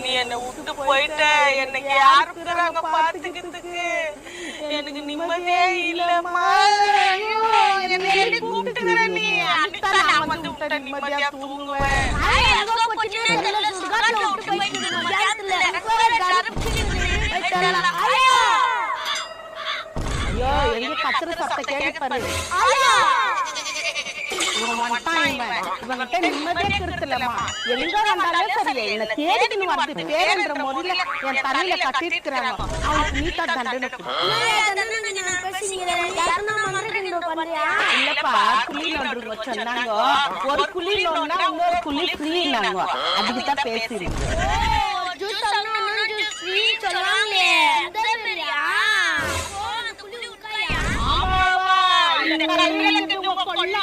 நீ என்ன விட்டு போயிட்ட, எனக்கு யாருக்குறாங்க பாத்துக்கிறதுக்கு? எனக்கு நிம்மதியே இல்லம்மா. என்ன கூப்பிட்டுக்கிற நீ? அன்னைக்கு நான் வந்து விட்ட நிம்மதியா தூங்குவேன். ஐயோ எங்க கத்துற சத்தம் கேட்டு பாரு. இவங்கிட்ட நிம்மதியா திருத்தலமா எங்க வந்தாலும் சரி என்ன தேடின்னு வந்து பேரன்ற முறையில என் தலையில கட்டிருக்கிறாங்க. அவனுக்கு நீட்டா தண்டனை இல்லப்பா. குழி நோண்டுங்க சொன்னாங்க, ஒரு குழி நோண்டா இன்னொரு குழி ஃப்ரீனாங்க. அதுக்குதான் பேசிருக்கு. கொள்ள